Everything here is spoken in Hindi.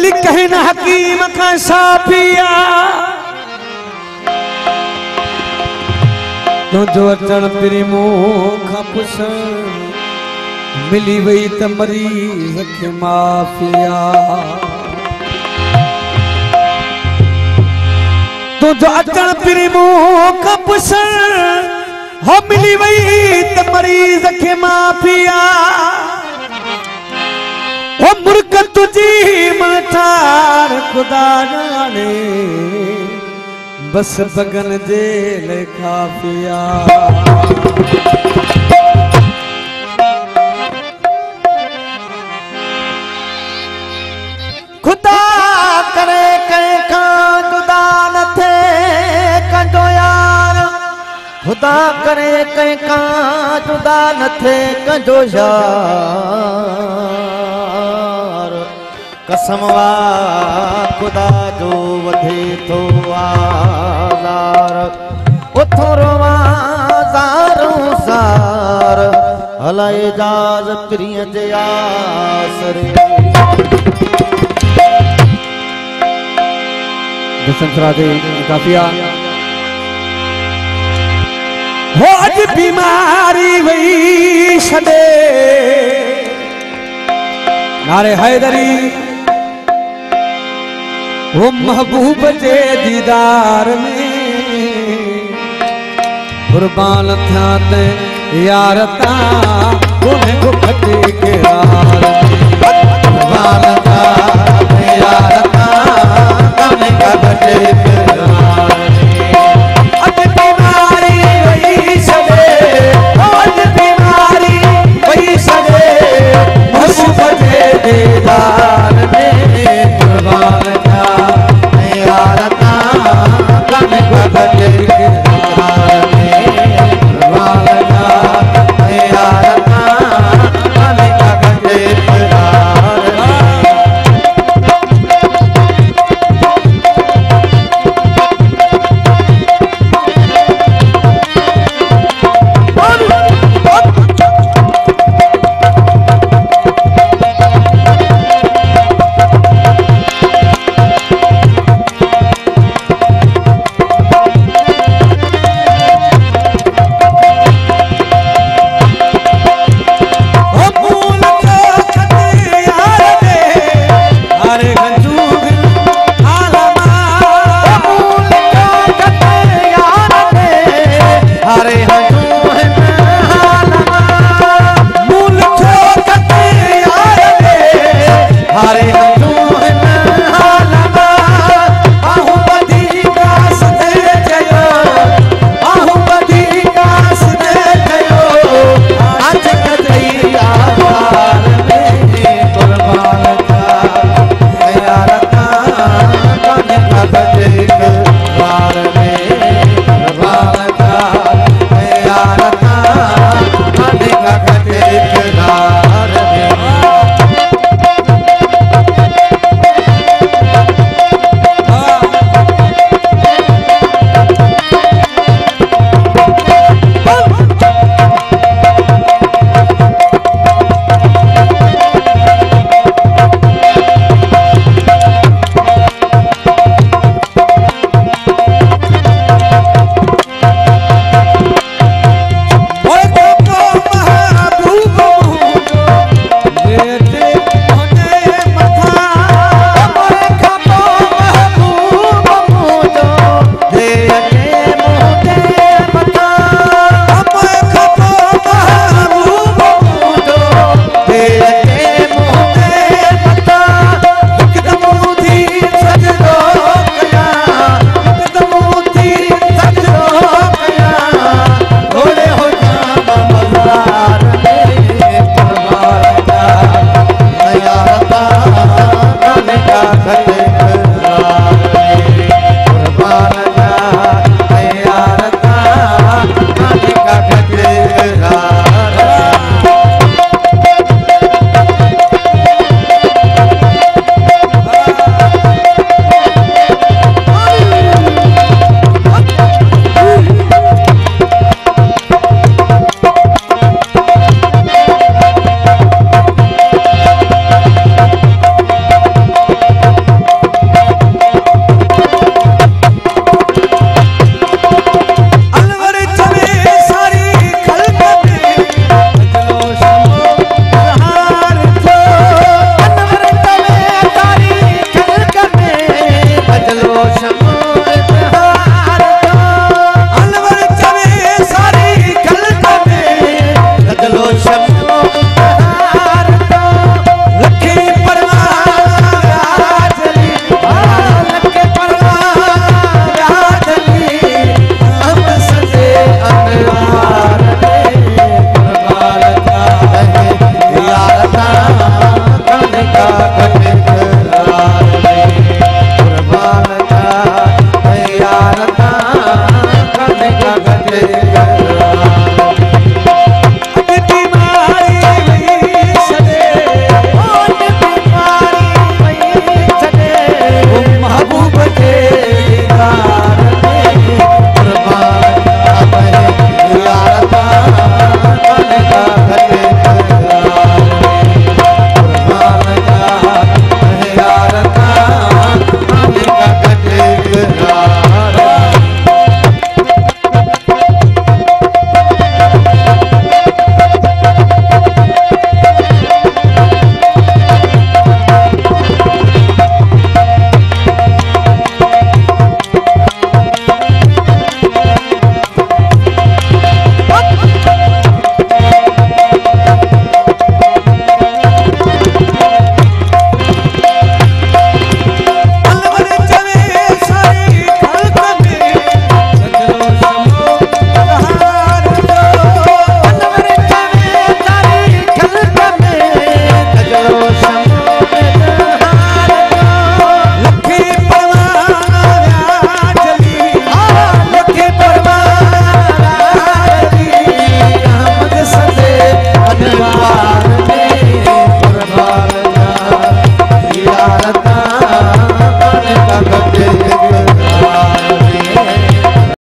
अजी कहन हकीम का साफिया तो जो अचण पिरी मुखा पुछ मिली वही त मरीज़ खे माफ़िया तो जो अचण पिरी मुखा पुछ हो मिली वही त मरीज़ खे माफ़िया हो मुर्ख तुझी मठार खुदा जाने बस बगन जे ले काफिया खुदा करे कंहिंखा जुदा न थे कंदो यार खुदा करे कंहिंखा जुदा न थे कंदो यार कसम वा खुदा जो वधे तो आज़ार उथोरो ज़ारूं ज़ार हलाए जाज प्रिय जे आसरे काफिया हो अज बीमारी वही छॾे नारे हैदरी वो महबूब जे दीदार में कुर्बान था ते यार ता कोने को खटे के यार कुर्बान था ते यार ता कोने का खटे के यार अज बीमारी वही छॾे अज बीमारी वही छॾे महबूब जे दीदार में कुर्बान नारद